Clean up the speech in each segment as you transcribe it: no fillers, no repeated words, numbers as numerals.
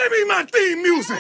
Give me my theme music.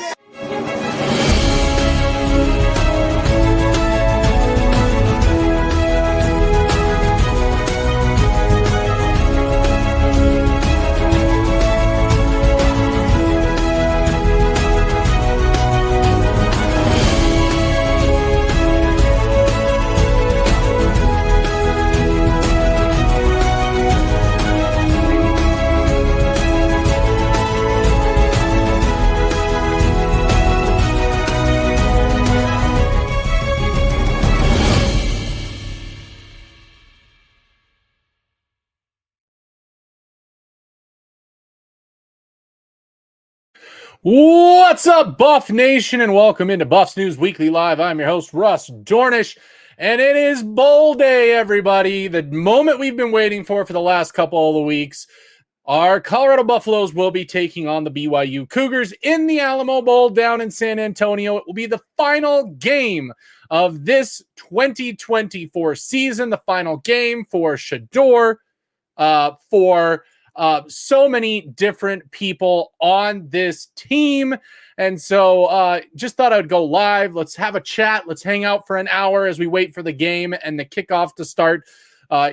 What's up, Buff Nation, and welcome into Buffs News Weekly Live. I'm your host, Russ Dornish, and it is Bowl Day, everybody. The moment we've been waiting for the last couple of weeks. Our Colorado Buffaloes will be taking on the BYU Cougars in the Alamo Bowl down in San Antonio. It will be the final game of this 2024 season, the final game for Shador, for so many different people on this team. And so just thought I'd go live. Let's have a chat. Let's hang out for an hour as we wait for the game and the kickoff to start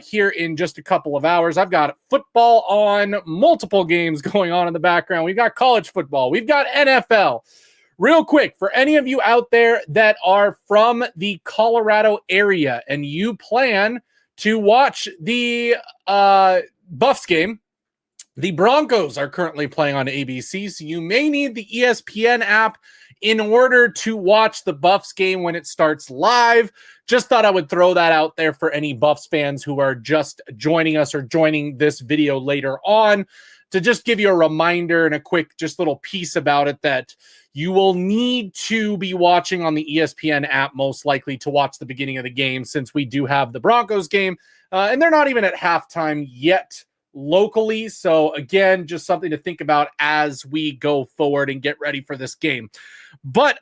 here in just a couple of hours. I've got football on, multiple games going on in the background. We've got college football. We've got NFL. Real quick, for any of you out there that are from the Colorado area and you plan to watch the Buffs game, the Broncos are currently playing on ABC, so you may need the ESPN app in order to watch the Buffs game when it starts live. Just thought I would throw that out there for any Buffs fans who are just joining us or joining this video later on, to just give you a reminder and a quick just little piece about it that you will need to be watching on the ESPN app most likely to watch the beginning of the game, since we do have the Broncos game, and they're not even at halftime yet locally. So again, just something to think about as we go forward and get ready for this game. But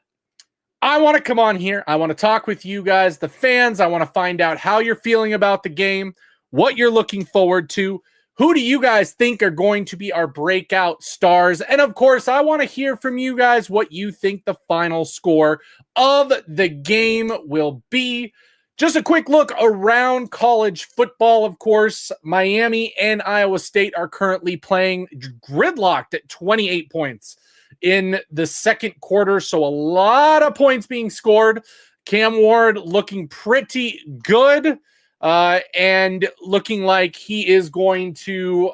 I want to come on here. I want to talk with you guys, the fans. I want to find out how you're feeling about the game, what you're looking forward to. Who do you guys think are going to be our breakout stars? And of course, I want to hear from you guys what you think the final score of the game will be. Just a quick look around college football, of course. Miami and Iowa State are currently playing gridlocked at 28 points in the second quarter, so a lot of points being scored. Cam Ward looking pretty good and looking like he is going to,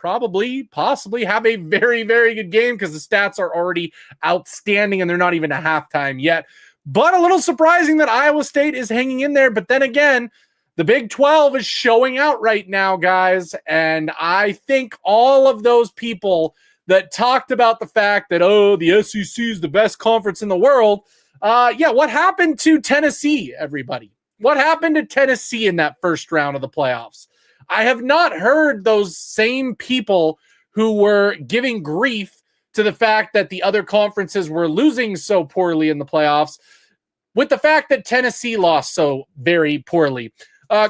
possibly have a very, very good game, because the stats are already outstanding and they're not even a halftime yet. But a little surprising that Iowa State is hanging in there. But then again, the Big 12 is showing out right now, guys. And I think all of those people that talked about the fact that, the SEC is the best conference in the world. What happened to Tennessee, everybody? What happened to Tennessee in that first round of the playoffs? I have not heard those same people who were giving grief to the fact that the other conferences were losing so poorly in the playoffs, with the fact that Tennessee lost so very poorly.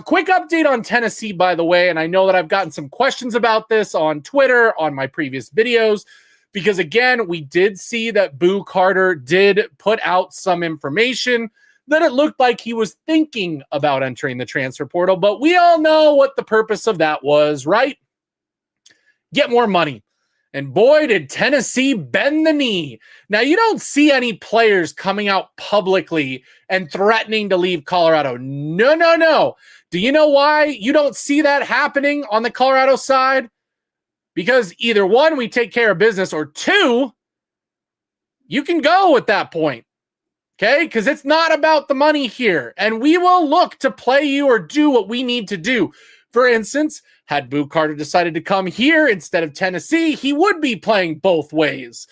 Quick update on Tennessee, by the way, and I know that I've gotten some questions about this on Twitter, on my previous videos, because again, we did see that Boo Carter did put out some information that it looked like he was thinking about entering the transfer portal, but we all know what the purpose of that was, right? Get more money. And boy, did Tennessee bend the knee. Now, you don't see any players coming out publicly and threatening to leave Colorado. No. Do you know why you don't see that happening on the Colorado side? Because either one, we take care of business, or two, you can go at that point. Okay? Because it's not about the money here. And we will look to play you or do what we need to do. For instance, had Boo Carter decided to come here instead of Tennessee, he would be playing both ways,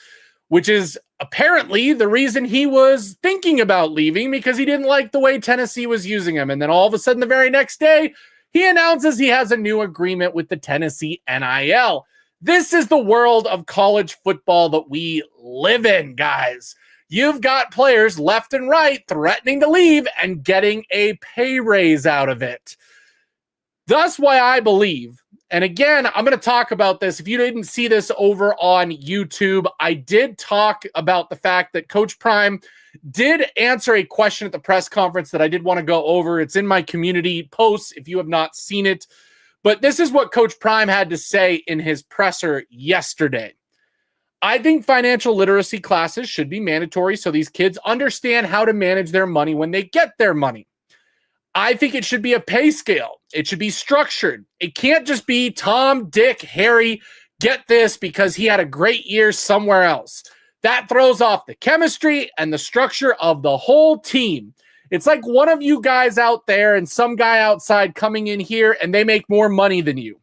which is apparently the reason he was thinking about leaving, because he didn't like the way Tennessee was using him. And then all of a sudden, the very next day, he announces he has a new agreement with the Tennessee NIL. This is the world of college football that we live in, guys. You've got players left and right threatening to leave and getting a pay raise out of it. Thus why I believe, And again, I'm going to talk about this. If you didn't see this over on YouTube, I did talk about the fact that Coach Prime did answer a question at the press conference that I did want to go over. It's in my community posts if you have not seen it. But this is what Coach Prime had to say in his presser yesterday. I think financial literacy classes should be mandatory so these kids understand how to manage their money when they get their money. I think it should be a pay scale. It should be structured. It can't just be Tom, Dick, Harry, get this because he had a great year somewhere else. That throws off the chemistry and the structure of the whole team. It's like one of you guys out there and some guy outside coming in here and they make more money than you.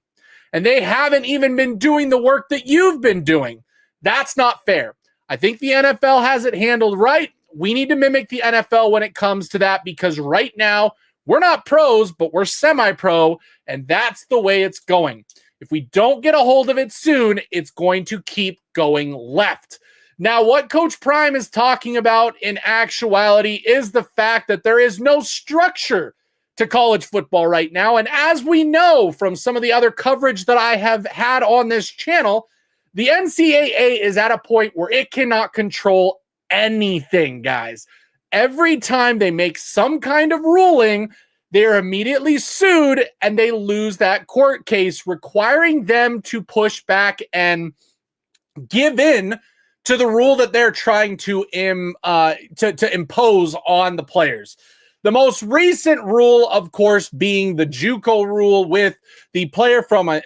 And they haven't even been doing the work that you've been doing. That's not fair. I think the NFL has it handled right. We need to mimic the NFL when it comes to that because right now we're not pros, but we're semi-pro, and that's the way it's going. If we don't get a hold of it soon, it's going to keep going left. Now, what Coach Prime is talking about in actuality is the fact that there is no structure to college football right now. And as we know from some of the other coverage that I have had on this channel, the NCAA is at a point where it cannot control anything, guys. Every time they make some kind of ruling, they're immediately sued and they lose that court case, requiring them to push back and give in to the rule that they're trying to impose on the players. The most recent rule, of course, being the JUCO rule with the player from, I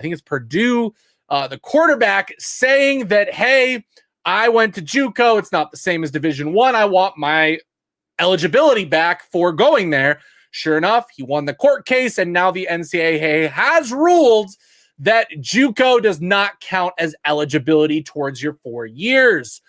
think it's Purdue, the quarterback saying that, hey, I went to JUCO. It's not the same as Division I. I want my eligibility back for going there. Sure enough, he won the court case, and now the NCAA has ruled that JUCO does not count as eligibility towards your 4 years.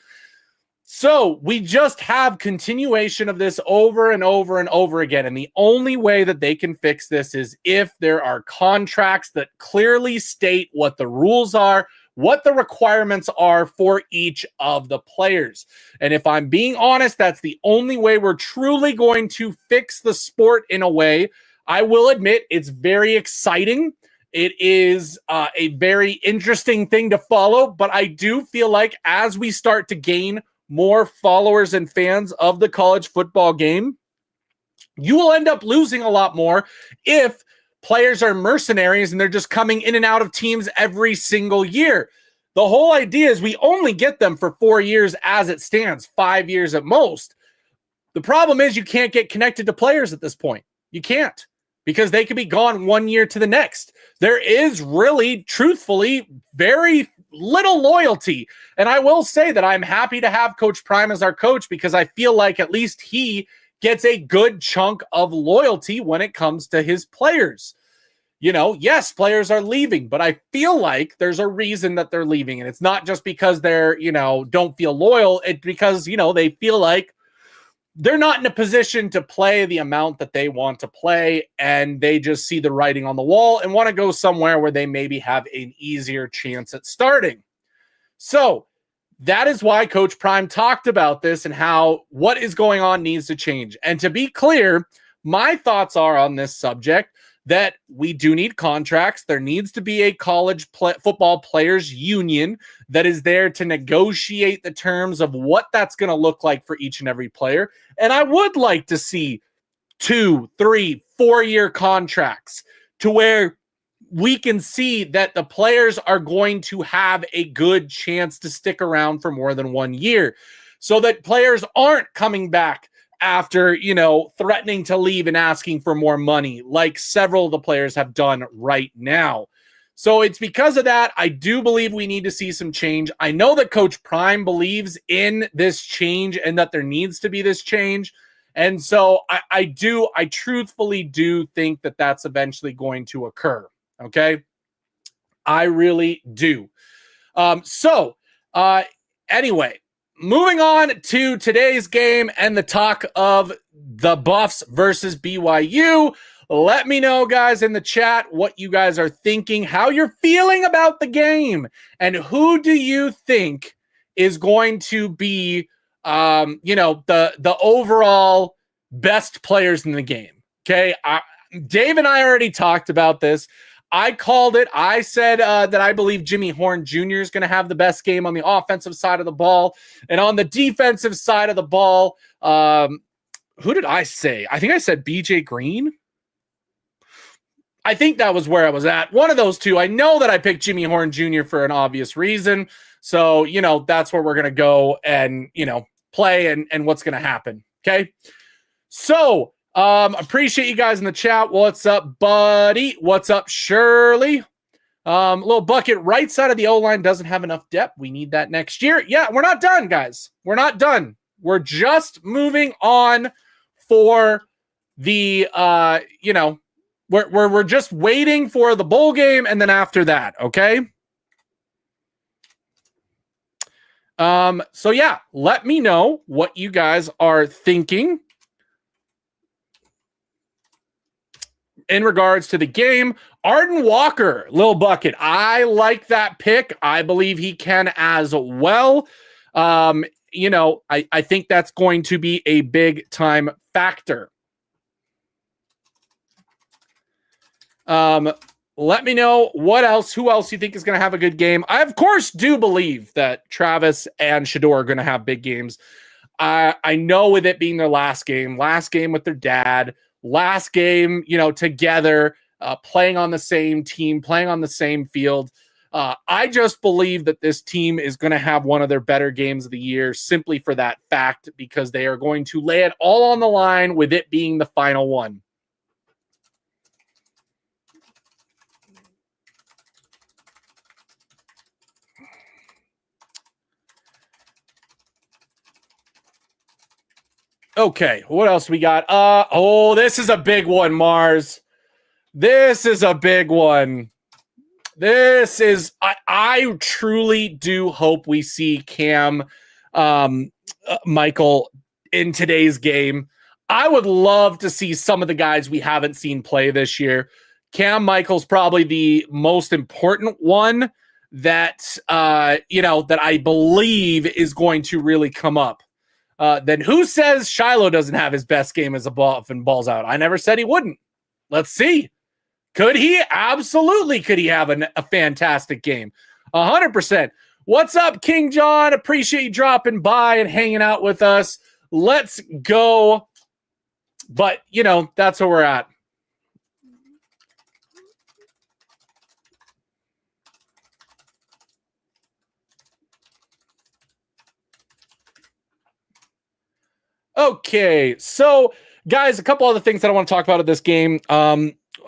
So we just have continuation of this over and over and over again. And the only way that they can fix this is if there are contracts that clearly state what the rules are, what the requirements are for each of the players. And if I'm being honest, that's the only way we're truly going to fix the sport in a way. I will admit it's very exciting. It is a very interesting thing to follow, but I do feel like as we start to gain more followers and fans of the college football game, you will end up losing a lot more if players are mercenaries and they're just coming in and out of teams every single year. The whole idea is we only get them for 4 years as it stands, 5 years at most. The problem is you can't get connected to players at this point. You can't, because they could be gone 1 year to the next. There is really, truthfully, very little loyalty. And I will say that I'm happy to have Coach Prime as our coach because I feel like at least he gets a good chunk of loyalty when it comes to his players. You know, yes, players are leaving, but I feel like there's a reason that they're leaving. And it's not just because they're, don't feel loyal. It's because, they feel like they're not in a position to play the amount that they want to play, and they just see the writing on the wall and want to go somewhere where they maybe have an easier chance at starting. So that is why Coach Prime talked about this and how what is going on needs to change. And to be clear, my thoughts are on this subject that we do need contracts. There needs to be a college football players union that is there to negotiate the terms of what that's going to look like for each and every player. And I would like to see 2, 3, 4-year contracts to where we can see that the players are going to have a good chance to stick around for more than 1 year so that players aren't coming back after, threatening to leave and asking for more money like several of the players have done right now. So it's because of that, I do believe we need to see some change. I know that Coach Prime believes in this change and that there needs to be this change. And so I truthfully do think that that's eventually going to occur. Okay. I really do. Anyway, moving on to today's game and the talk of the Buffs versus BYU. Let me know, guys, in the chat what you guys are thinking, how you're feeling about the game, and who do you think is going to be, the overall best players in the game. Okay, Dave and I already talked about this. I called it. I said that I believe Jimmy Horn Jr. is going to have the best game on the offensive side of the ball. And on the defensive side of the ball, who did I say? I think I said BJ Green. I think that was where I was at. One of those two. I know that I picked Jimmy Horn Jr. for an obvious reason. So, that's where we're going to go and, play and what's going to happen. Okay. So, appreciate you guys in the chat. What's up, buddy? What's up, Shirley? Little bucket right side of the O-line doesn't have enough depth. We need that next year. Yeah, we're not done, guys. We're not done. We're just moving on for the, we're just waiting for the bowl game. And then after that, okay. So yeah, let me know what you guys are thinking in regards to the game. Arden Walker, Lil Bucket. I like that pick. I believe he can as well. I think that's going to be a big time factor. Let me know who else you think is going to have a good game. I, of course, do believe that Travis and Shador are going to have big games. I know with it being their last game with their dad, last game, together, playing on the same team, playing on the same field. I just believe that this team is going to have one of their better games of the year simply for that fact, because they are going to lay it all on the line with it being the final one. Okay, what else we got? This is a big one, Mars. This is a big one. I truly do hope we see Cam Michael in today's game. I would love to see some of the guys we haven't seen play this year. Cam Michael's probably the most important one that, that I believe is going to really come up. Then who says Shiloh doesn't have his best game as a ball and balls out? I never said he wouldn't. Let's see. Could he? Absolutely. Could he have a fantastic game? 100%. What's up, King John? Appreciate you dropping by and hanging out with us. Let's go. But, that's where we're at. Okay, so guys, a couple other things that I want to talk about at this game.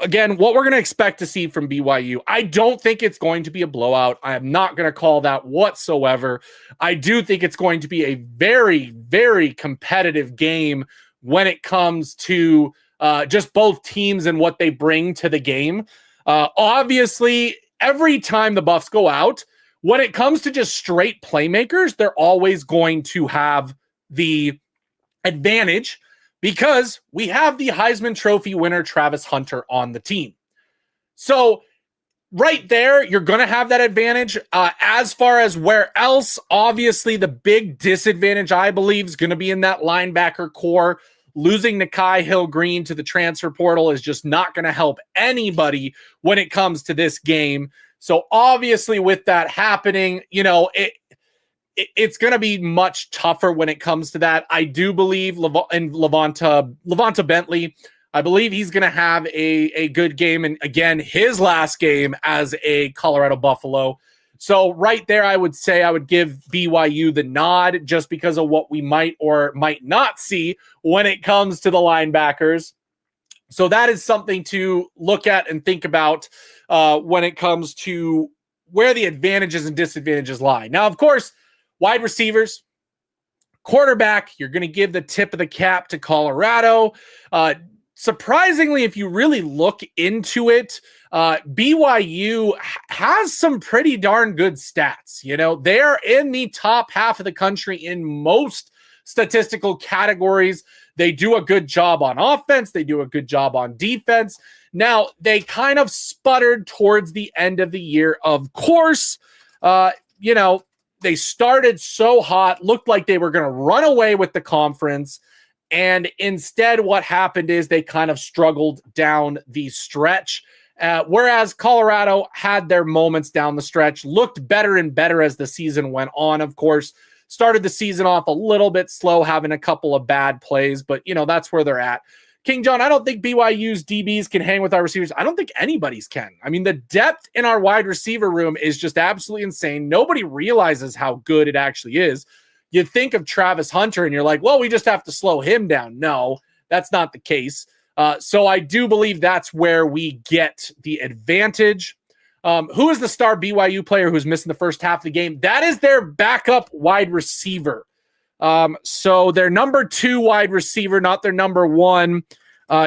Again, what we're going to expect to see from BYU. I don't think it's going to be a blowout. I am not going to call that whatsoever. I do think it's going to be a very, very competitive game when it comes to just both teams and what they bring to the game. Obviously, every time the Buffs go out, when it comes to just straight playmakers, they're always going to have the advantage because we have the Heisman Trophy winner Travis Hunter on the team. So right there, you're going to have that advantage. As far as where else, obviously the big disadvantage, I believe, is going to be in that linebacker core. Losing Nakai Hill-Green to the transfer portal is just not going to help anybody when it comes to this game. So obviously with that happening, it's going to be much tougher when it comes to that. I do believe Levanta Bentley, I believe he's going to have a good game. And again, his last game as a Colorado Buffalo. So right there, I would say I would give BYU the nod just because of what we might or might not see when it comes to the linebackers. So that is something to look at and think about when it comes to where the advantages and disadvantages lie. Now, of course, wide receivers, quarterback, you're going to give the tip of the cap to Colorado. Surprisingly, if you really look into it, BYU has some pretty darn good stats. They're in the top half of the country in most statistical categories. They do a good job on offense. They do a good job on defense. Now, they kind of sputtered towards the end of the year, of course. They started so hot, looked like they were going to run away with the conference. And instead, what happened is they kind of struggled down the stretch. Whereas Colorado had their moments down the stretch, looked better and better as the season went on, of course. Started the season off a little bit slow, having a couple of bad plays, but, that's where they're at. King John, I don't think BYU's DBs can hang with our receivers. I don't think anybody's can. I mean, the depth in our wide receiver room is just absolutely insane. Nobody realizes how good it actually is. You think of Travis Hunter and you're like, well, we just have to slow him down. No, that's not the case. So I do believe that's where we get the advantage. Who is the star BYU player who's missing the first half of the game? That is their backup wide receiver. So their number 2 wide receiver, not their number 1.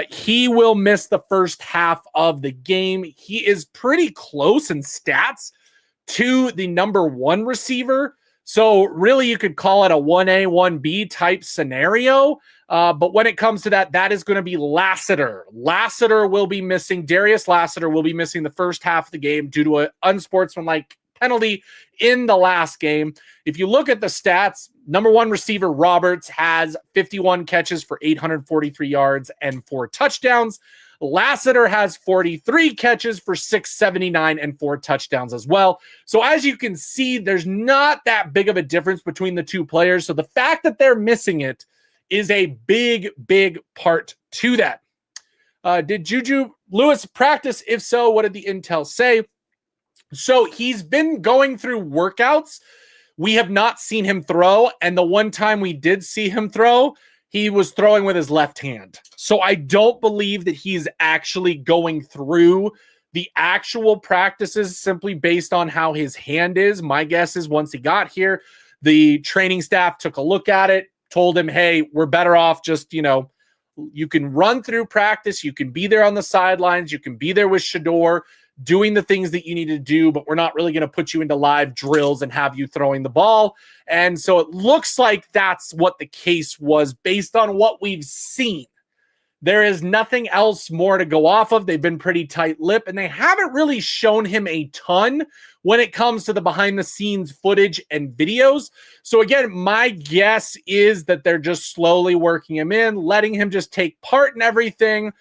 He will miss the first half of the game. He is pretty close in stats to the number 1 receiver. So really you could call it a 1A, 1B type scenario. But when it comes to that is going to be Lassiter. Lassiter will be missing. Darius Lassiter will be missing the first half of the game due to an unsportsmanlike penalty in the last game. If you look at the stats, number 1 receiver Roberts has 51 catches for 843 yards and 4 touchdowns. Lassiter has 43 catches for 679 and 4 touchdowns as well. So as you can see, there's not that big of a difference between the 2 players. So the fact that they're missing it is a big, big part to that. Did Juju Lewis practice? If so, what did the intel say? So he's been going through workouts. We have not seen him throw. And the one time we did see him throw, he was throwing with his left hand. So I don't believe that he's actually going through the actual practices simply based on how his hand is. My guess is once he got here, the training staff took a look at it, told him, hey, we're better off just, you can run through practice. You can be there on the sidelines. You can be there with Shedeur doing the things that you need to do, but we're not really going to put you into live drills and have you throwing the ball. And so it looks like that's what the case was based on what we've seen. There is nothing else more to go off of. They've been pretty tight-lipped, and they haven't really shown him a ton when it comes to the behind-the-scenes footage and videos. So again, my guess is that they're just slowly working him in, letting him just take part in everything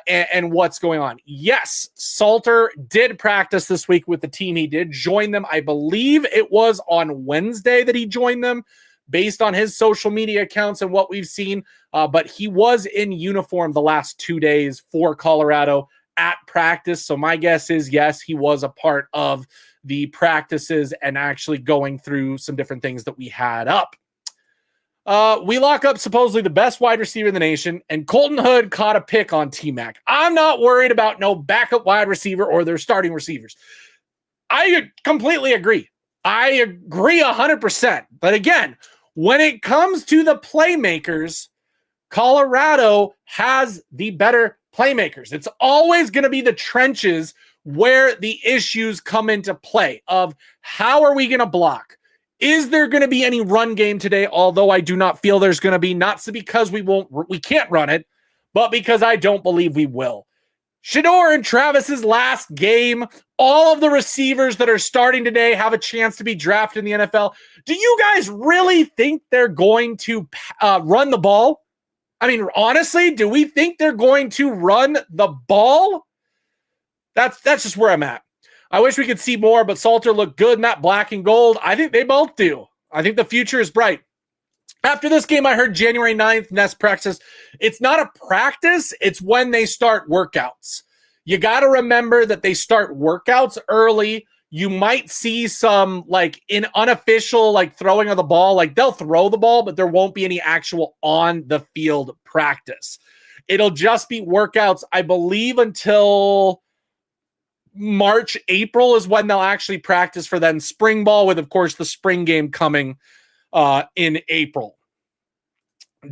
and what's going on. Yes, Salter did practice this week with the team. He did join them. I believe it was on Wednesday that he joined them, based on his social media accounts and what we've seen. But he was in uniform the last 2 days for Colorado at practice. So my guess is, yes, he was a part of the practices and actually going through some different things that we had up. We lock up supposedly the best wide receiver in the nation, and Colton Hood caught a pick on T-Mac. I'm not worried about no backup wide receiver or their starting receivers. I completely agree. I agree 100%. But again, when it comes to the playmakers, Colorado has the better playmakers. It's always going to be the trenches where the issues come into play of how are we going to block? Is there going to be any run game today? Although I do not feel there's going to be, not because we can't run it, but because I don't believe we will. Shedeur and Travis's last game, all of the receivers that are starting today have a chance to be drafted in the NFL. Do you guys really think they're going to run the ball? I mean, honestly, do we think they're going to run the ball? That's just where I'm at. I wish we could see more, but Salter looked good in that black and gold. I think they both do. I think the future is bright. After this game, I heard January 9th, next practice. It's not a practice. It's when they start workouts. You got to remember that they start workouts early. You might see some unofficial throwing of the ball. They'll throw the ball, but there won't be any actual on the field practice. It'll just be workouts, I believe, until March, April is when they'll actually practice for then spring ball, with, of course, the spring game coming in April.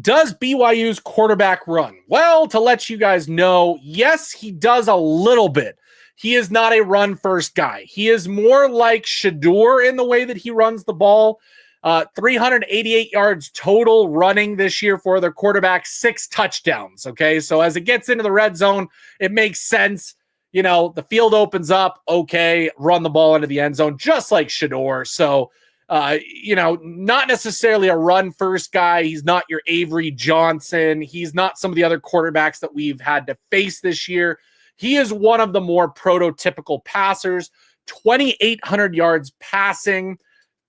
Does BYU's quarterback run? Well, to let you guys know, yes, he does a little bit. He is not a run-first guy. He is more like Shedeur in the way that he runs the ball. 388 yards total running this year for their quarterback, 6 touchdowns, okay? So as it gets into the red zone, it makes sense. The field opens up, okay, run the ball into the end zone, just like Shedeur. So, not necessarily a run-first guy. He's not your Avery Johnson. He's not some of the other quarterbacks that we've had to face this year. He is one of the more prototypical passers, 2,800 yards passing,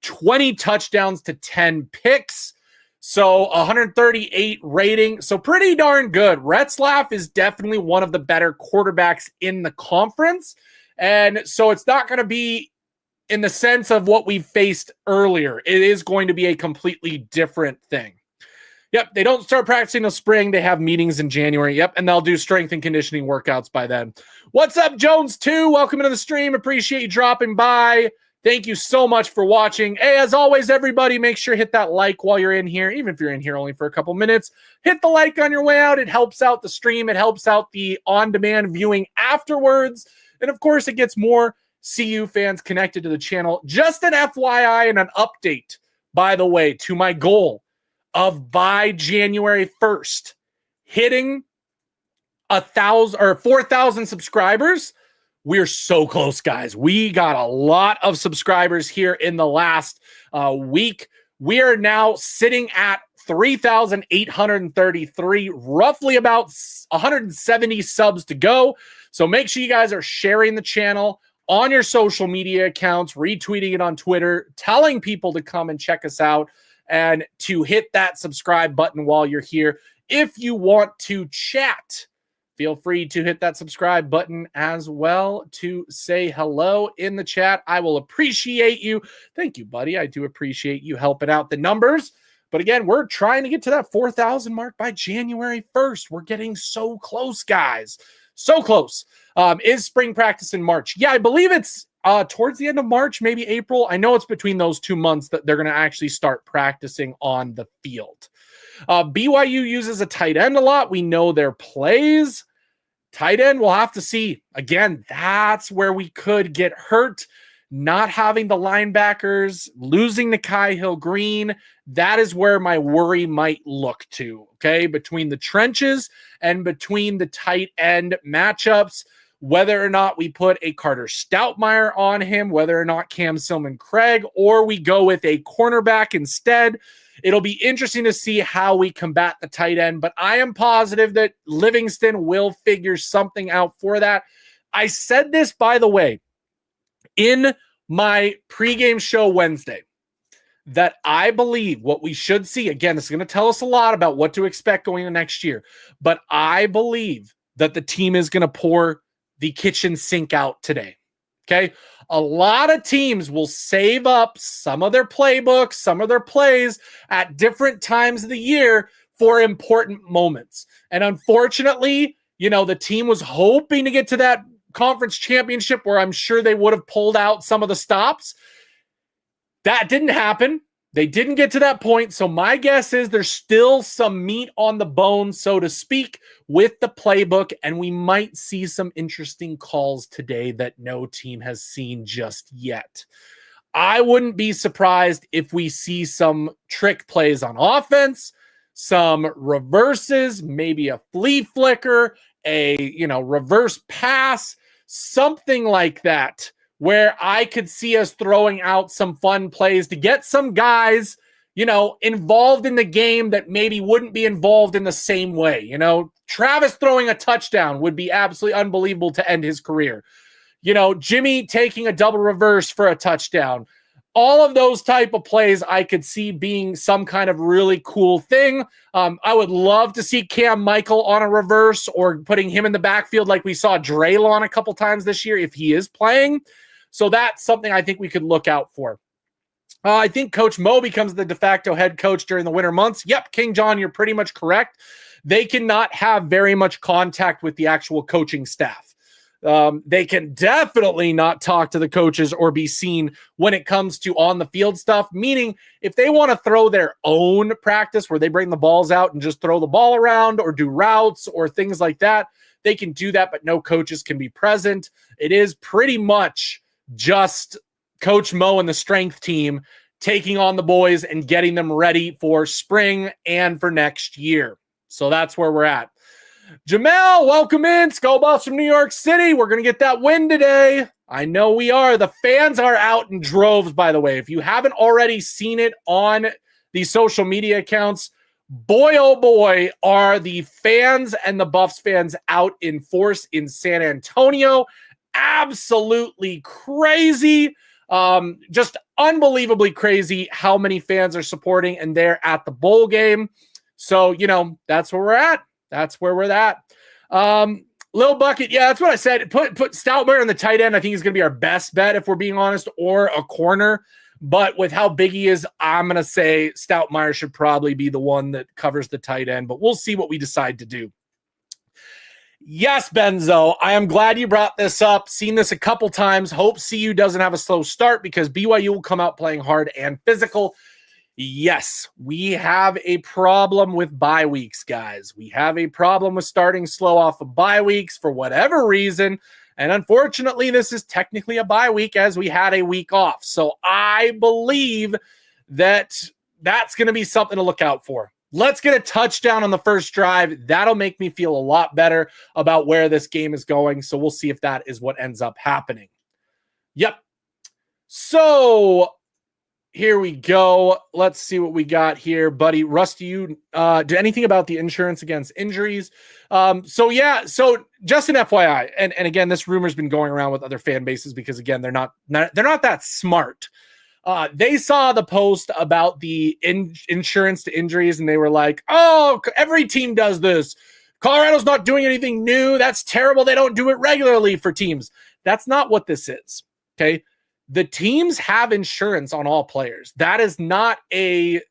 20 touchdowns to 10 picks. So 138 rating. So pretty darn good. Retzlaff is definitely one of the better quarterbacks in the conference. And so it's not going to be in the sense of what we faced earlier. It is going to be a completely different thing. Yep, they don't start practicing till spring. They have meetings in January. Yep, and they'll do strength and conditioning workouts by then. What's up, Jones2? Welcome into the stream. Appreciate you dropping by. Thank you so much for watching. Hey, as always, everybody, make sure to hit that like while you're in here, even if you're in here only for a couple minutes. Hit the like on your way out. It helps out the stream. It helps out the on-demand viewing afterwards. And, of course, it gets more CU fans connected to the channel. Just an FYI and an update, by the way, to my goal of by January 1st, hitting 1,000 or 4,000 subscribers. We're so close, guys. We got a lot of subscribers here in the last week. We are now sitting at 3,833, roughly about 170 subs to go. So make sure you guys are sharing the channel on your social media accounts, retweeting it on Twitter, telling people to come and check us out, and to hit that subscribe button while you're here. If you want to chat, feel free to hit that subscribe button as well to say hello in the chat. I will appreciate you. Thank you, buddy. I do appreciate you helping out the numbers. But again, we're trying to get to that 4,000 mark by January 1st. We're getting so close, guys. So close. Is spring practice in March? Yeah, I believe it's towards the end of March, maybe April. I know it's between those 2 months that they're going to actually start practicing on the field. BYU uses a tight end a lot. We know their plays. Tight end, we'll have to see. Again, that's where we could get hurt. Not having the linebackers, losing to Kai Hill Green, that is where my worry might look to, okay? Between the trenches and between the tight end matchups, whether or not we put a Carter Stoutmeyer on him, whether or not Cam Silman-Craig, or we go with a cornerback instead. It'll be interesting to see how we combat the tight end, but I am positive that Livingston will figure something out for that. I said this, by the way, in my pregame show Wednesday, that I believe what we should see, again, this is going to tell us a lot about what to expect going into next year, but I believe that the team is going to pour the kitchen sink out today. Okay. A lot of teams will save up some of their playbooks, some of their plays at different times of the year for important moments. And unfortunately, the team was hoping to get to that conference championship where I'm sure they would have pulled out some of the stops. That didn't happen. They didn't get to that point. So my guess is there's still some meat on the bone, so to speak, with the playbook. And we might see some interesting calls today that no team has seen just yet. I wouldn't be surprised if we see some trick plays on offense, some reverses, maybe a flea flicker, a reverse pass, something like that, where I could see us throwing out some fun plays to get some guys, involved in the game that maybe wouldn't be involved in the same way. Travis throwing a touchdown would be absolutely unbelievable to end his career. Jimmy taking a double reverse for a touchdown. All of those type of plays I could see being some kind of really cool thing. I would love to see Cam Michael on a reverse or putting him in the backfield like we saw Draylon a couple times this year if he is playing. So that's something I think we could look out for. I think Coach Mo becomes the de facto head coach during the winter months. Yep, King John, you're pretty much correct. They cannot have very much contact with the actual coaching staff. They can definitely not talk to the coaches or be seen when it comes to on the field stuff, meaning if they want to throw their own practice where they bring the balls out and just throw the ball around or do routes or things like that, they can do that, but no coaches can be present. It is pretty much just Coach Mo and the strength team taking on the boys and getting them ready for spring and for next year. So that's where we're at. Jamel, welcome in. Skull Buffs from New York City. We're going to get that win today. I know we are. The fans are out in droves, by the way. If you haven't already seen it on the social media accounts, boy, oh boy, are the fans and the Buffs fans out in force in San Antonio. Absolutely crazy. Just unbelievably crazy how many fans are supporting and they're at the bowl game. So, that's where we're at. That's where we're at. Lil Bucket, yeah, that's what I said. Put Stoutmeyer in the tight end. I think he's going to be our best bet, if we're being honest, or a corner. But with how big he is, I'm going to say Stoutmeyer should probably be the one that covers the tight end. But we'll see what we decide to do. Yes, Benzo, I am glad you brought this up. Seen this a couple times. Hope CU doesn't have a slow start because BYU will come out playing hard and physical. Yes, we have a problem with bye weeks, guys. We have a problem with starting slow off of bye weeks for whatever reason. And unfortunately, this is technically a bye week as we had a week off. So I believe that that's going to be something to look out for. Let's get a touchdown on the first drive. That'll make me feel a lot better about where this game is going. So we'll see if that is what ends up happening. Yep. So here we go. Let's see what we got here, buddy. Russ, do you do anything about the insurance against injuries? So just an FYI, and again, this rumor's been going around with other fan bases because again, they're not that smart. They saw the post about the insurance to injuries, and they were like, "Oh, every team does this. Colorado's not doing anything new. That's terrible. They don't do it regularly for teams." That's not what this is. Okay. The teams have insurance on all players. That is not a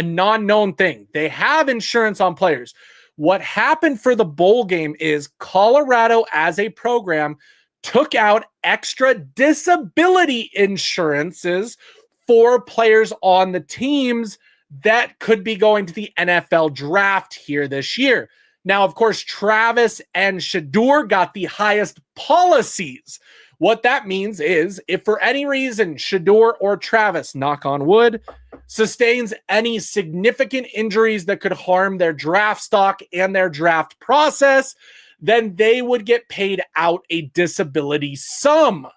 non-known thing. They have insurance on players. What happened for the bowl game is Colorado as a program took out extra disability insurances for players on the teams that could be going to the NFL draft here this year. Now, of course, Travis and Shedeur got the highest policies. What that means is if for any reason Shedeur or Travis, knock on wood, sustains any significant injuries that could harm their draft stock and their draft process, then they would get paid out a disability sum.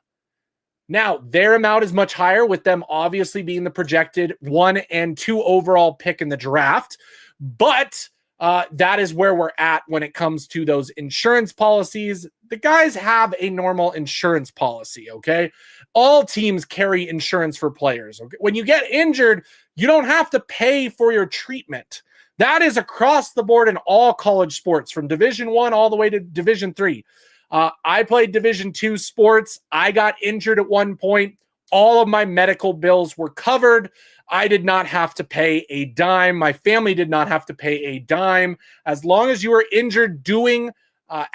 Now, their amount is much higher with them obviously being the projected 1 and 2 overall pick in the draft, but that is where we're at when it comes to those insurance policies. The guys have a normal insurance policy, okay? All teams carry insurance for players. Okay? When you get injured, you don't have to pay for your treatment. That is across the board in all college sports, from Division I all the way to Division III. I played Division II sports. I got injured at one point. All of my medical bills were covered. I did not have to pay a dime. My family did not have to pay a dime. As long as you were injured doing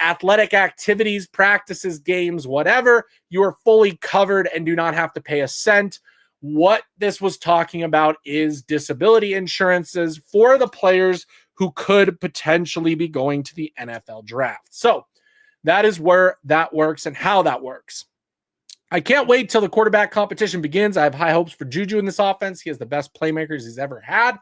athletic activities, practices, games, whatever, you are fully covered and do not have to pay a cent. What this was talking about is disability insurances for the players who could potentially be going to the NFL draft. So that is where that works and how that works. I can't wait till the quarterback competition begins. I have high hopes for Juju in this offense. He has the best playmakers he's ever had.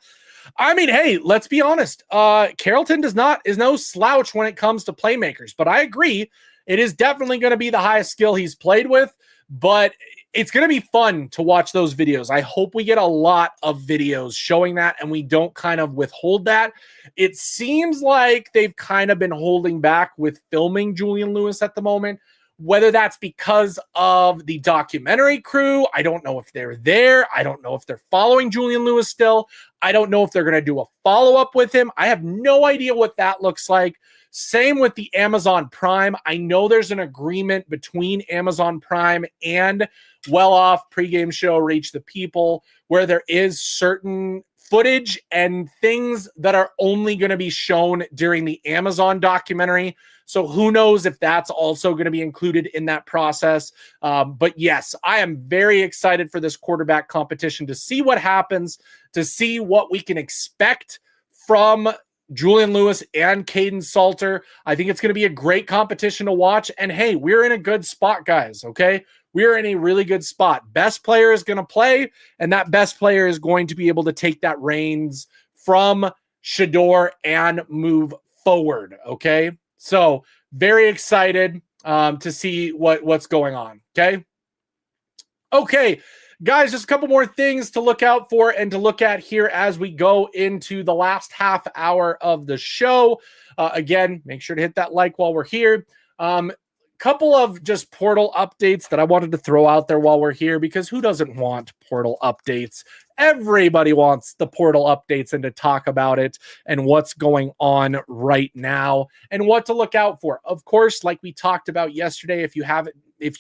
I mean, hey, let's be honest. Carrollton is no slouch when it comes to playmakers, but I agree. It is definitely going to be the highest skill he's played with, but it's going to be fun to watch those videos. I hope we get a lot of videos showing that and we don't kind of withhold that. It seems like they've kind of been holding back with filming Julian Lewis at the moment. Whether that's because of the documentary crew, I don't know if they're there. I don't know if they're following Julian Lewis still. I don't know if they're going to do a follow-up with him. I have no idea what that looks like. Same with the Amazon Prime. I know there's an agreement between Amazon Prime and Well Off Pregame Show Reach the People where there is certain footage and things that are only going to be shown during the Amazon documentary. So who knows if that's also going to be included in that process. But yes, I am very excited for this quarterback competition to see what happens, to see what we can expect from Julian Lewis and Caden Salter. I think it's going to be a great competition to watch. And hey, we're in a good spot, guys, okay? We're in a really good spot. Best player is going to play, and that best player is going to be able to take that reins from Shedeur and move forward, okay? So very excited to see what's going on, okay? Okay, Guys, just a couple more things to look out for and to look at here as we go into the last half hour of the show. Again, make sure to hit that like while we're here. Couple of just portal updates that I wanted to throw out there while we're here, because who doesn't want portal updates? Everybody wants the portal updates and to talk about it and what's going on right now and what to look out for. Of course, like we talked about yesterday, if you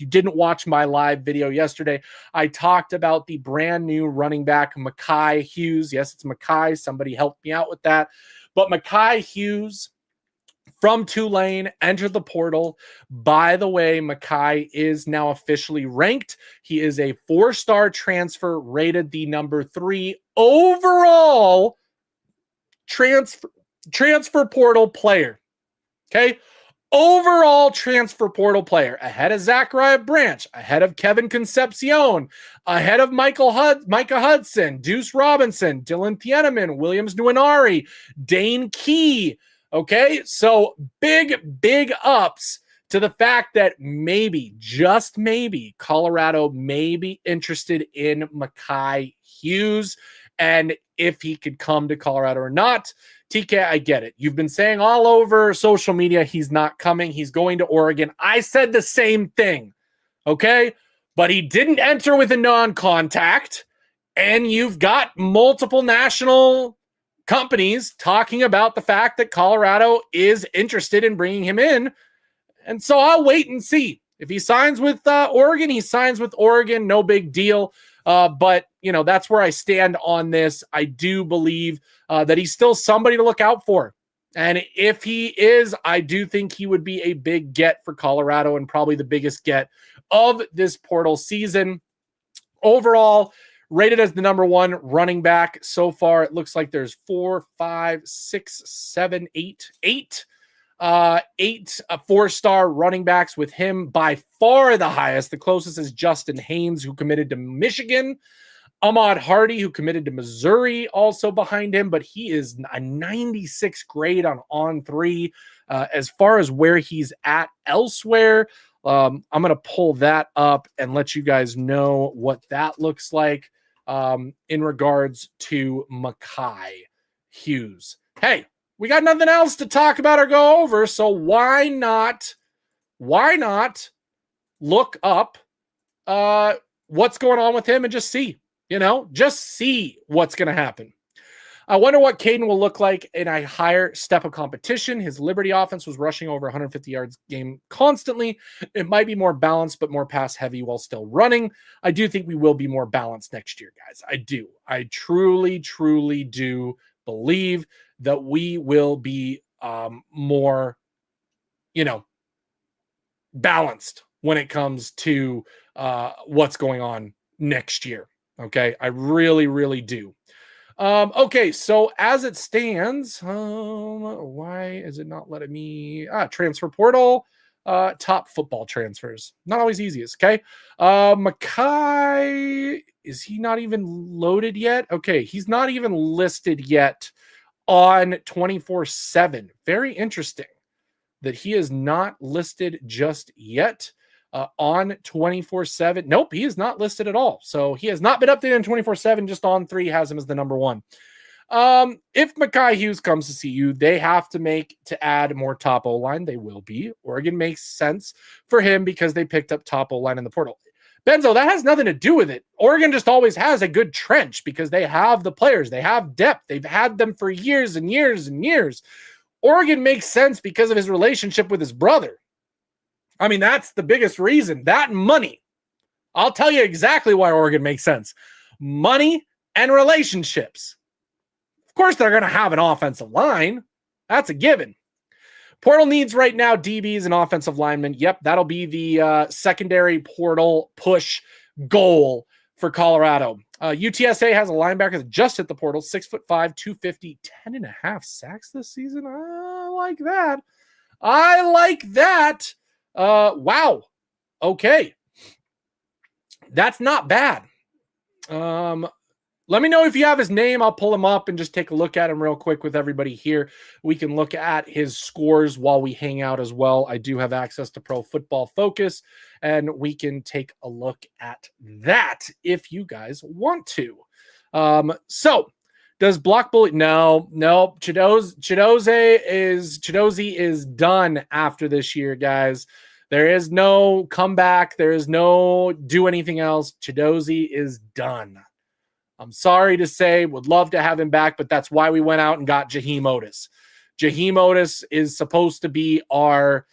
didn't watch my live video yesterday, I talked about the brand new running back, Mekhi Hughes. Yes, it's Mekhi. Somebody helped me out with that. But Mekhi Hughes from Tulane entered the portal. By the way, Mekhi is now officially ranked. He is a 4-star transfer, rated the number 3 overall transfer portal player. Okay? Overall transfer portal player, ahead of Zachariah Branch, ahead of Kevin Concepcion, ahead of Micah Hudson, Deuce Robinson, Dylan Thieneman, Williams Nwaneri, Dane Key. Okay, so big ups to the fact that maybe, just maybe, Colorado may be interested in Mekhi Hughes, and if he could come to Colorado or not. TK, I get it. You've been saying all over social media he's not coming. He's going to Oregon. I said the same thing, okay? But he didn't enter with a non-contact, and you've got multiple national companies talking about the fact that Colorado is interested in bringing him in. And so I'll wait and see. If he signs with Oregon, he signs with Oregon. No big deal. But, that's where I stand on this. I do believe that he's still somebody to look out for. And if he is, I do think he would be a big get for Colorado and probably the biggest get of this portal season. Overall, rated as the number 1 running back so far. It looks like there's 4, 5, 6, 7, 8 4-star running backs with him, by far the highest. The closest is Justin Haynes, who committed to Michigan. Ahmad Hardy, who committed to Missouri, also behind him, but he is a 96 grade on 3. As far as where he's at elsewhere, I'm going to pull that up and let you guys know what that looks like in regards to Mekhi Hughes. Hey, we got nothing else to talk about or go over, so why not look up what's going on with him and just see, just see what's going to happen. I wonder what Caden will look like in a higher step of competition. His Liberty offense was rushing over 150 yards game constantly. It might be more balanced, but more pass heavy while still running. I do think we will be more balanced next year, guys. I do. I truly, truly do believe that we will be more, balanced when it comes to what's going on next year. Okay. I really, really do. Okay, so as it stands, why is it not letting me transfer portal? Top football transfers. Not always easiest, okay? Mekhi, is he not even loaded yet? Okay, he's not even listed yet on 24/7. Very interesting that he is not listed just yet. On 24/7. Nope, he is not listed at all. So he has not been updated on 24/7. Just on 3 has him as the number 1. If Mekhi Hughes comes to CU, they have to add more top O-line. They will be. Oregon makes sense for him because they picked up top O-line in the portal. Benzo, that has nothing to do with it. Oregon just always has a good trench because they have the players. They have depth. They've had them for years and years and years. Oregon makes sense because of his relationship with his brother. I mean, that's the biggest reason. That and money. I'll tell you exactly why Oregon makes sense. Money and relationships. Of course, they're going to have an offensive line. That's a given. Portal needs right now DBs and offensive linemen. Yep, that'll be the secondary portal push goal for Colorado. UTSA has a linebacker that just hit the portal, 6'5", 250, 10.5 sacks this season. I like that. Wow. Okay. That's not bad. Let me know if you have his name. I'll pull him up and just take a look at him real quick with everybody here. We can look at his scores while we hang out as well. I do have access to Pro Football Focus, and we can take a look at that if you guys want to. So does Block Bully? No. Chidozie is done after this year, guys. There is no comeback. There is no do anything else. Chidozie is done. I'm sorry to say, would love to have him back, but that's why we went out and got Jaheim Otis. Jaheim Otis is supposed to be our,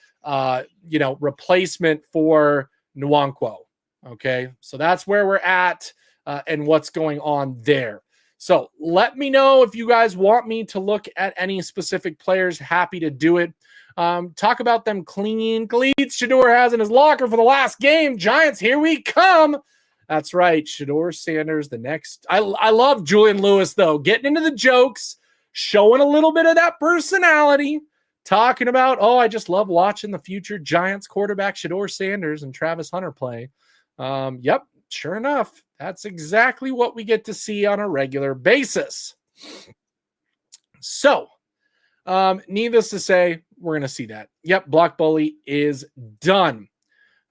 replacement for Nwankwo. Okay, so that's where we're at and what's going on there. So let me know if you guys want me to look at any specific players. Happy to do it. Talk about them clean cleats Shedeur has in his locker for the last game. Giants, here we come. That's right, Shedeur Sanders, the next. I love Julian Lewis, though, getting into the jokes, showing a little bit of that personality, talking about, I just love watching the future Giants quarterback Shedeur Sanders and Travis Hunter play. Yep, sure enough, that's exactly what we get to see on a regular basis. So, needless to say, we're going to see that. Yep, Block Bully is done.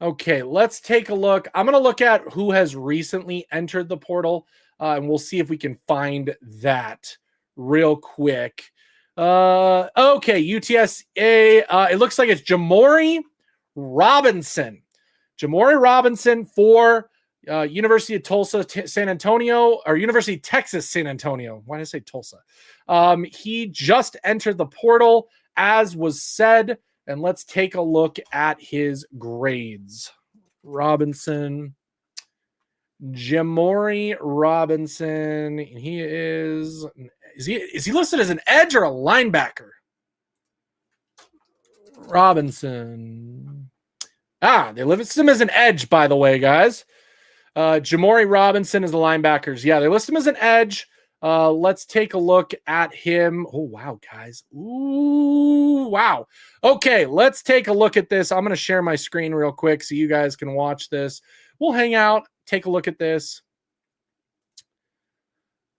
Okay, let's take a look. I'm going to look at who has recently entered the portal, and we'll see if we can find that real quick. Okay, UTSA. It looks like it's Jamori Robinson. Jamori Robinson for University of Tulsa, San Antonio, or University of Texas, San Antonio. Why did I say Tulsa? He just entered the portal, as was said. And let's take a look at his grades. Jamori Robinson. He is he listed as an edge or a linebacker? Robinson. They list him as an edge, by the way, guys. Jamori Robinson is the linebackers. Yeah, they list him as an edge. Let's take a look at him. Oh, wow, guys. Ooh, wow. Okay, let's take a look at this. I'm going to share my screen real quick so you guys can watch this. We'll hang out, take a look at this.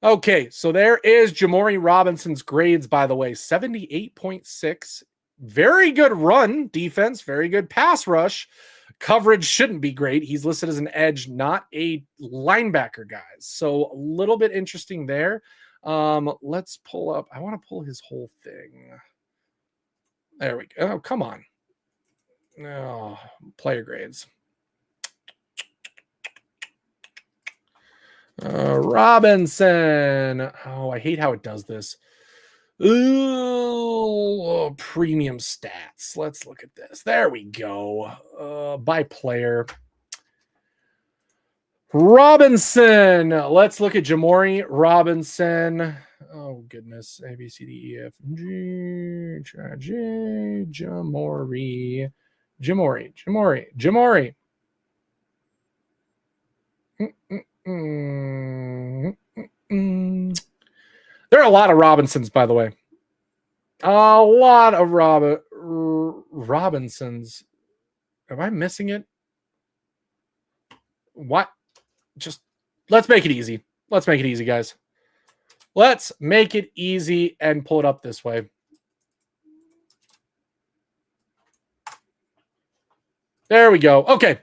Okay, so there is Jamori Robinson's grades, by the way. 78.6. Very good run defense, very good pass rush. Coverage shouldn't be great. He's listed as an edge, not a linebacker, guys. So a little bit interesting there. Let's pull up. I want to pull his whole thing. There we go. Oh, come on. Oh, player grades. Robinson. Oh, I hate how it does this. Ooh, premium stats. Let's look at this. There we go. By player. Robinson. Let's look at Jamori Robinson. Oh, goodness. A, B, C, D, E, F, G, J, Jamori. There are a lot of Robinsons, by the way. A lot of Robinsons. Am I missing it? What? Just let's make it easy. Let's make it easy, guys. Let's make it easy and pull it up this way. There we go. Okay,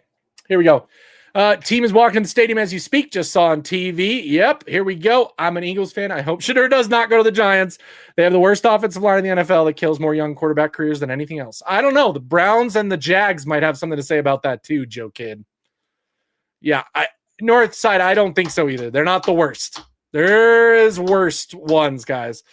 here we go. Team is walking in the stadium as you speak. Just saw on TV. Yep, here we go. I'm an Eagles fan. I hope Shedeur does not go to the Giants. They have the worst offensive line in the NFL that kills more young quarterback careers than anything else. I don't know. The Browns and the Jags might have something to say about that too, Joe Kidd. Yeah, North side, I don't think so either. They're not the worst. There is worst ones, guys.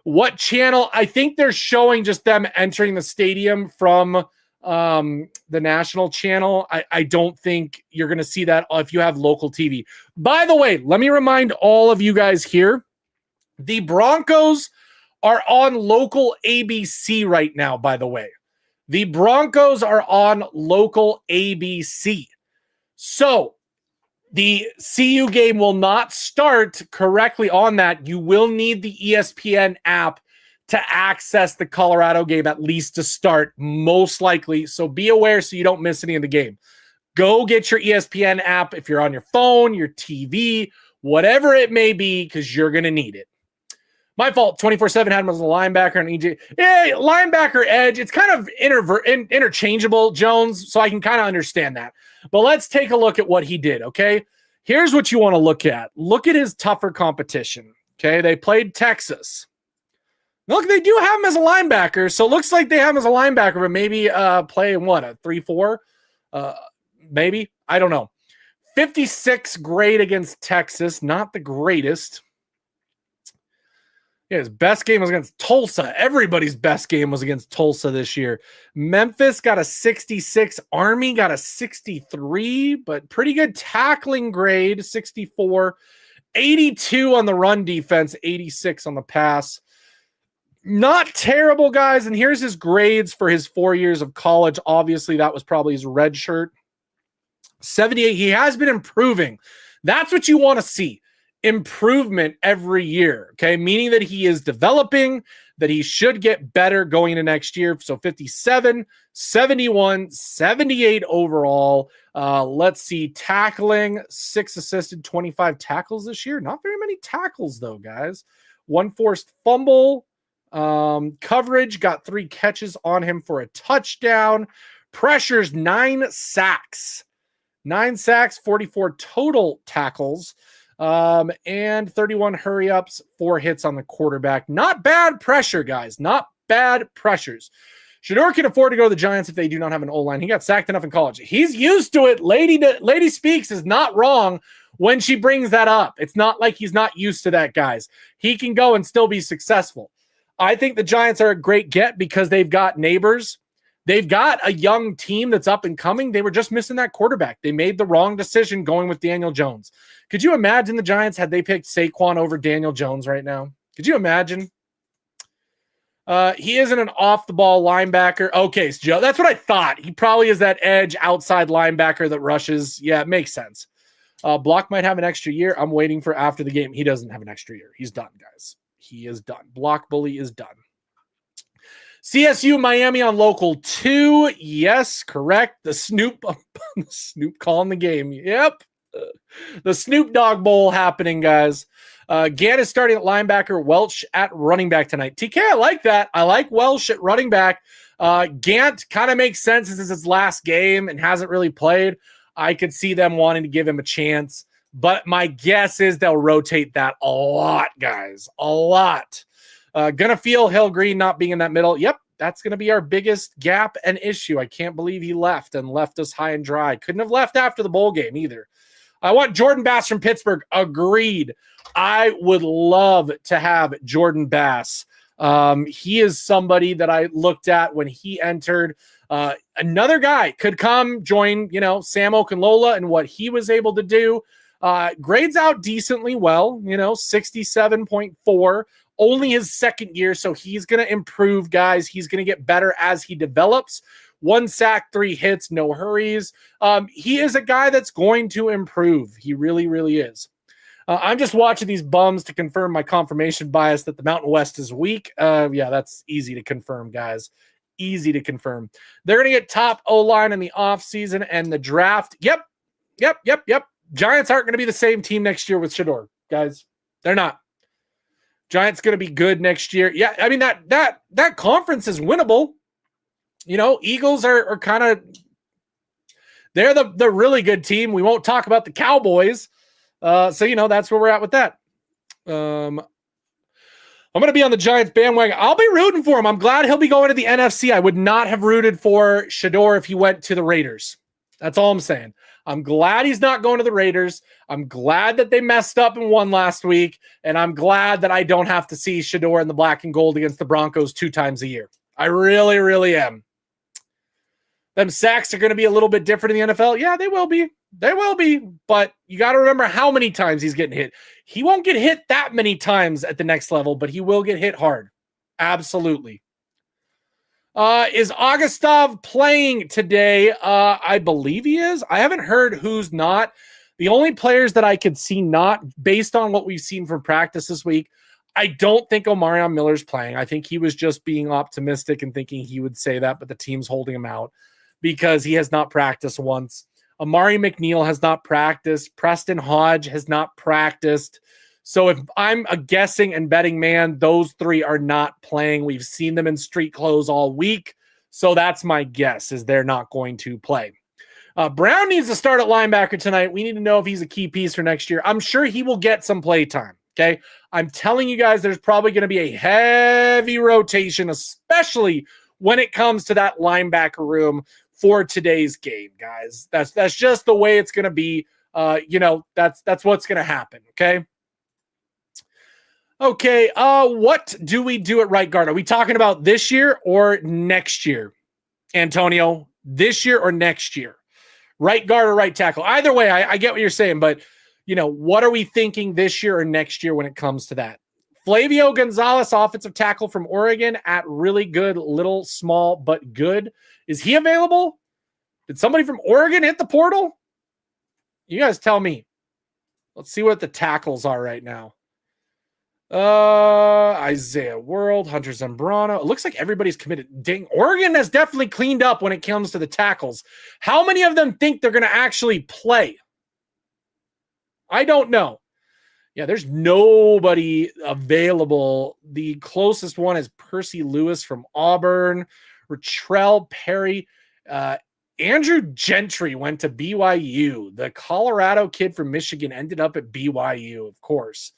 What channel? I think they're showing just them entering the stadium from the national channel. I don't think you're going to see that if you have local TV. By the way, let me remind all of you guys here, the Broncos are on local ABC right now, by the way. The Broncos are on local ABC. So the CU game will not start correctly on that. You will need the ESPN app to access the Colorado game, at least to start, most likely. So be aware so you don't miss any of the game. Go get your ESPN app if you're on your phone, your TV, whatever it may be, because you're going to need it. My fault. 24/7 had him as a linebacker and EJ. Yeah, linebacker edge. It's kind of interchangeable, Jones, so I can kind of understand that. But let's take a look at what he did, okay? Here's what you want to look at. Look at his tougher competition, okay? They played Texas. Look, they do have him as a linebacker, so it looks like they have him as a linebacker, but maybe playing what, a 3-4? Maybe? I don't know. 56 grade against Texas, not the greatest. Yeah, his best game was against Tulsa. Everybody's best game was against Tulsa this year. Memphis got a 66. Army got a 63, but pretty good tackling grade, 64. 82 on the run defense, 86 on the pass. Not terrible, guys. And here's his grades for his 4 years of college. Obviously, that was probably his red shirt. 78. He has been improving. That's what you want to see. Improvement every year, okay? Meaning that he is developing, that he should get better going into next year. So 57, 71, 78 overall. Let's see, tackling, 6 assisted, 25 tackles this year. Not very many tackles though, guys. 1 forced fumble. Coverage, got 3 catches on him for a touchdown. Pressures, 9 sacks. 9 sacks, 44 total tackles. And 31 hurry ups, 4 hits on the quarterback. Not bad pressure, guys. Not bad pressures. Shedeur can afford to go to the Giants if they do not have an O-line. He got sacked enough in college. He's used to it. Lady Speaks is not wrong when she brings that up. It's not like he's not used to that, guys. He can go and still be successful. I think the Giants are a great get because they've got neighbors. They've got a young team that's up and coming. They were just missing that quarterback. They made the wrong decision going with Daniel Jones. Could you imagine the Giants had they picked Saquon over Daniel Jones right now? Could you imagine? He isn't an off-the-ball linebacker. Okay, so Joe, that's what I thought. He probably is that edge outside linebacker that rushes. Yeah, it makes sense. Block might have an extra year. I'm waiting for after the game. He doesn't have an extra year. He's done, guys. He is done. Block Bully is done. CSU Miami on local 2. Yes, correct. The Snoop calling the game. Yep. The Snoop Dogg Bowl happening, guys. Gant is starting at linebacker, Welch at running back tonight. TK, I like that. I like Welch at running back. Gant kind of makes sense. This is his last game and hasn't really played. I could see them wanting to give him a chance. But my guess is they'll rotate that a lot, guys. A lot. Gonna feel Hill Green not being in that middle. Yep, that's going to be our biggest gap and issue. I can't believe he left and left us high and dry. Couldn't have left after the bowl game either. I want Jordan Bass from Pittsburgh. Agreed. I would love to have Jordan Bass. He is somebody that I looked at when he entered. Another guy could come join, Sam Okunlola and what he was able to do. Grades out decently well, 67.4. Only his second year, so he's going to improve, guys. He's going to get better as he develops. 1 sack, 3 hits, no hurries. He is a guy that's going to improve. He really, really is. I'm just watching these bums to confirm my confirmation bias that the Mountain West is weak. Yeah, that's easy to confirm, guys. Easy to confirm. They're going to get top O-line in the offseason and the draft. Yep. Giants aren't going to be the same team next year with Shedeur, guys. They're not. Giants going to be good next year. Yeah, I mean, that conference is winnable. Eagles are kind of – they're the really good team. We won't talk about the Cowboys. So, that's where we're at with that. I'm going to be on the Giants bandwagon. I'll be rooting for him. I'm glad he'll be going to the NFC. I would not have rooted for Shedeur if he went to the Raiders. That's all I'm saying. I'm glad he's not going to the Raiders. I'm glad that they messed up and won last week. And I'm glad that I don't have to see Shedeur in the black and gold against the Broncos 2 times a year. I really, really am. Them sacks are going to be a little bit different in the NFL. Yeah, they will be. They will be. But you got to remember how many times he's getting hit. He won't get hit that many times at the next level, but he will get hit hard. Absolutely. Is Augustov playing today? I believe he is. I haven't heard who's not. The only players that I could see not, based on what we've seen from practice this week, I don't think Omarion Miller's playing. I think he was just being optimistic and thinking he would say that, but the team's holding him out because he has not practiced once. Amari McNeil has not practiced. Preston Hodge has not practiced. So if I'm a guessing and betting man, those three are not playing. We've seen them in street clothes all week. So that's my guess, is they're not going to play. Brown needs to start at linebacker tonight. We need to know if he's a key piece for next year. I'm sure he will get some play time. Okay. I'm telling you guys, there's probably going to be a heavy rotation, especially when it comes to that linebacker room for today's game, guys. That's just the way it's going to be. That's what's going to happen. Okay. Okay. What do we do at right guard? Are we talking about this year or next year, Antonio? This year or next year? Right guard or right tackle? Either way, I get what you're saying, but what are we thinking this year or next year when it comes to that? Flavio Gonzalez, offensive tackle from Oregon, at really good, little, small, but good. Is he available? Did somebody from Oregon hit the portal? You guys tell me. Let's see what the tackles are right now. Isaiah World, Hunter Zambrano. It looks like everybody's committed. Dang, Oregon has definitely cleaned up when it comes to the tackles. How many of them think they're going to actually play? I don't know. Yeah, there's nobody available. The closest one is Percy Lewis from Auburn, Retrell Perry. Andrew Gentry went to BYU. The Colorado kid from Michigan ended up at BYU, of course.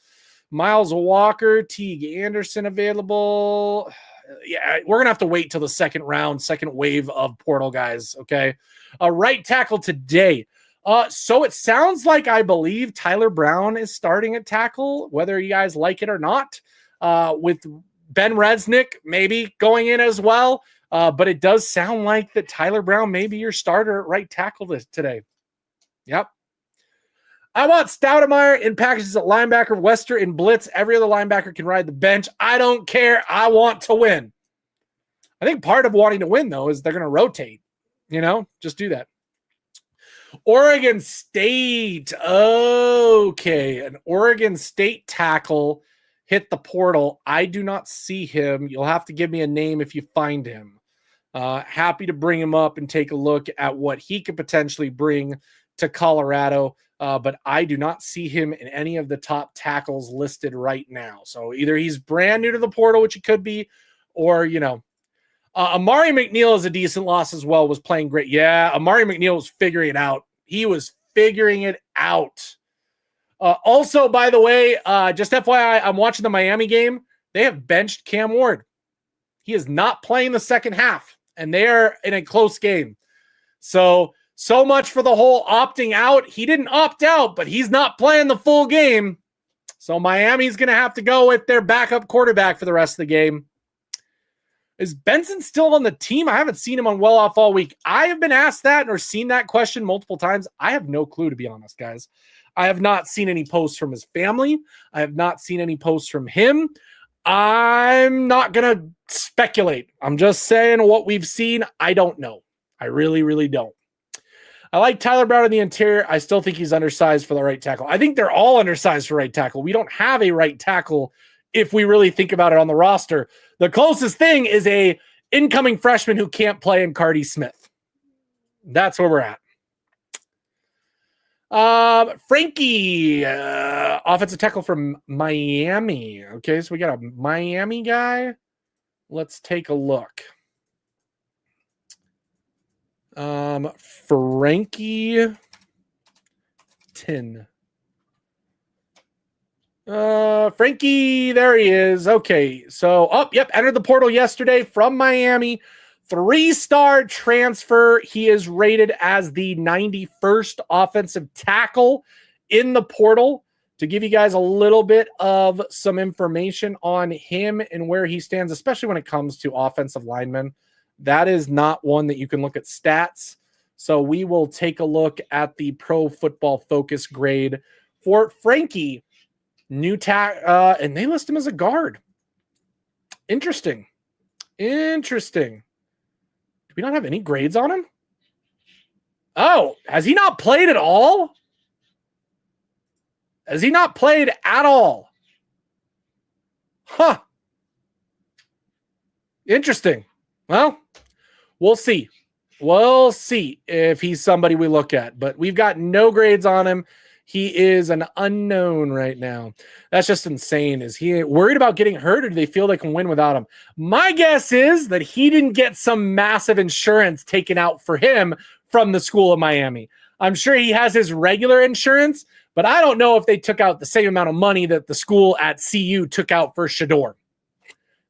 Miles Walker, Teague Anderson available. Yeah, we're going to have to wait till the second wave of portal guys, okay? Right tackle today. So it sounds like, I believe Tyler Brown is starting at tackle, whether you guys like it or not, with Ben Resnick maybe going in as well. But it does sound like that Tyler Brown may be your starter at right tackle today. Yep. I want Stoudemire in packages at linebacker, Wester in blitz. Every other linebacker can ride the bench. I don't care. I want to win. I think part of wanting to win, though, is they're going to rotate. Just do that. Oregon State. Okay. An Oregon State tackle hit the portal. I do not see him. You'll have to give me a name if you find him. Happy to bring him up and take a look at what he could potentially bring to Colorado. But I do not see him in any of the top tackles listed right now. So either he's brand new to the portal, which he could be, or, Amari McNeil is a decent loss as well, was playing great. Yeah, Amari McNeil was figuring it out. He was figuring it out. Also, by the way, just FYI, I'm watching the Miami game. They have benched Cam Ward. He is not playing the second half, and they are in a close game. So much for the whole opting out. He didn't opt out, but he's not playing the full game. So Miami's going to have to go with their backup quarterback for the rest of the game. Is Benson still on the team? I haven't seen him on Well Off all week. I have been asked that or seen that question multiple times. I have no clue, to be honest, guys. I have not seen any posts from his family. I have not seen any posts from him. I'm not going to speculate. I'm just saying what we've seen. I don't know. I really, really don't. I like Tyler Brown in the interior. I still think he's undersized for the right tackle. I think they're all undersized for right tackle. We don't have a right tackle if we really think about it on the roster. The closest thing is a incoming freshman who can't play in Cardi Smith. That's where we're at. Frankie, offensive tackle from Miami. Okay, so we got a Miami guy. Let's take a look. Frankie Tin. Frankie, there he is. Okay, so entered the portal yesterday from Miami. 3-star transfer. He is rated as the 91st offensive tackle in the portal. To give you guys a little bit of some information on him and where he stands, especially when it comes to offensive linemen. That is not one that you can look at stats. So we will take a look at the Pro Football Focus grade for Frankie. New and they list him as a guard. Interesting. Do we not have any grades on him? Oh, has he not played at all? Has he not played at all? Huh. Interesting. Well, we'll see. We'll see if he's somebody we look at. But we've got no grades on him. He is an unknown right now. That's just insane. Is he worried about getting hurt, or do they feel they can win without him? My guess is that he didn't get some massive insurance taken out for him from the school of Miami. I'm sure he has his regular insurance, but I don't know if they took out the same amount of money that the school at CU took out for Shedeur.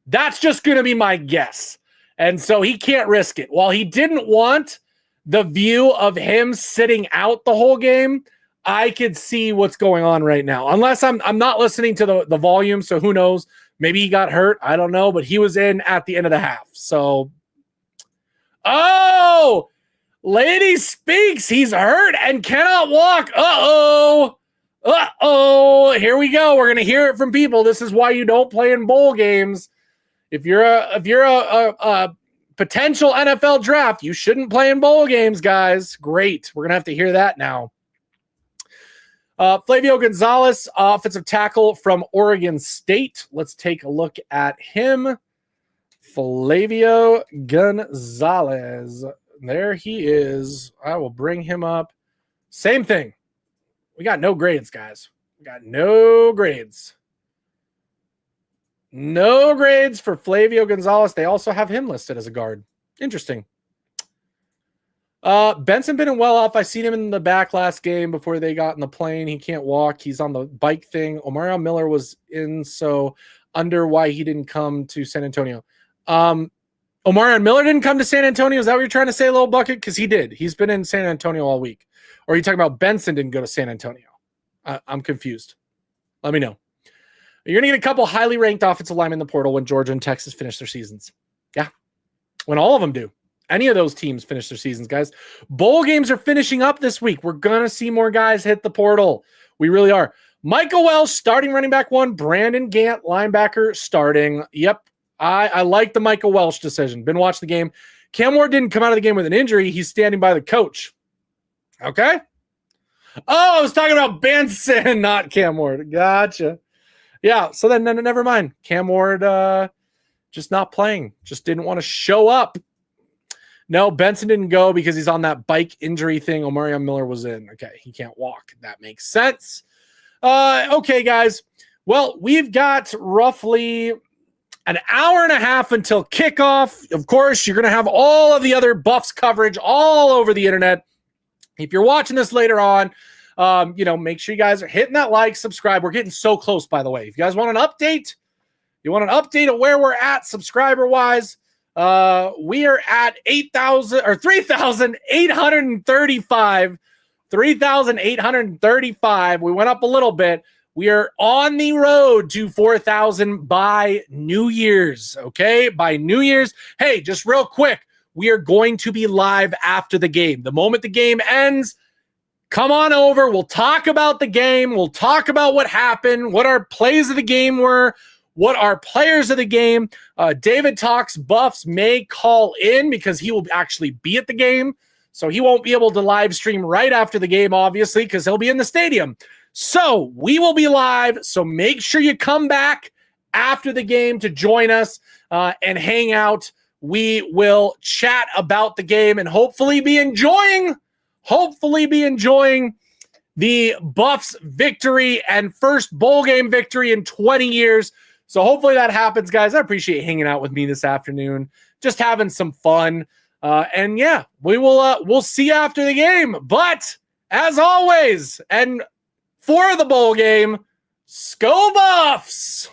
That's just going to be my guess. And so he can't risk it. While he didn't want the view of him sitting out the whole game, I could see what's going on right now. Unless I'm not listening to the volume, so who knows? Maybe he got hurt. I don't know, but he was in at the end of the half. So, oh, lady speaks. He's hurt and cannot walk. Uh-oh. Uh-oh. Here we go. We're going to hear it from people. This is why you don't play in bowl games. If you're a potential NFL draft, you shouldn't play in bowl games, guys. Great. We're going to have to hear that now. Flavio Gonzalez, offensive tackle from Oregon State. Let's take a look at him. Flavio Gonzalez. There he is. I will bring him up. Same thing. We got no grades, guys. We got no grades. No grades for Flavio Gonzalez. They also have him listed as a guard. Interesting. Benson been well off. I seen him in the back last game before they got in the plane. He can't walk. He's on the bike thing. Omarion Miller was in, so under why he didn't come to San Antonio. Omarion Miller didn't come to San Antonio. Is that what you're trying to say, Little Bucket? Because he did. He's been in San Antonio all week. Or are you talking about Benson didn't go to San Antonio? I'm confused. Let me know. You're going to get a couple highly ranked offensive linemen in the portal when Georgia and Texas finish their seasons. Yeah. When all of them do. Any of those teams finish their seasons, guys. Bowl games are finishing up this week. We're going to see more guys hit the portal. We really are. Michael Welsh, starting running back 1. Brandon Gant, linebacker, starting. Yep. I like the Michael Welsh decision. Been watching the game. Cam Ward didn't come out of the game with an injury. He's standing by the coach. Okay. Oh, I was talking about Benson, not Cam Ward. Gotcha. Yeah, so then never mind. Cam Ward just not playing. Just didn't want to show up. No, Benson didn't go because he's on that bike injury thing. Omarion Miller was in. Okay, he can't walk. That makes sense. Okay, guys. Well, we've got roughly an hour and a half until kickoff. Of course, you're going to have all of the other Buffs coverage all over the internet. If you're watching this later on, make sure you guys are hitting that like, subscribe. We're getting so close, by the way. If you guys want an update, of where we're at subscriber-wise, we are at 3,835. 3,835. We went up a little bit. We are on the road to 4,000 by New Year's, okay? By New Year's. Hey, just real quick, we are going to be live after the game. The moment the game ends, come on over. We'll talk about the game. We'll talk about what happened, what our plays of the game were, what our players of the game. David Talks Buffs may call in because he will actually be at the game. So he won't be able to live stream right after the game, obviously, because he'll be in the stadium. So we will be live. So make sure you come back after the game to join us and hang out. We will chat about the game and hopefully be enjoying the Buffs victory and first bowl game victory in 20 years. So hopefully that happens, guys. I appreciate hanging out with me this afternoon, just having some fun. And yeah, we'll see you after the game. But as always, and for the bowl game, Go Buffs!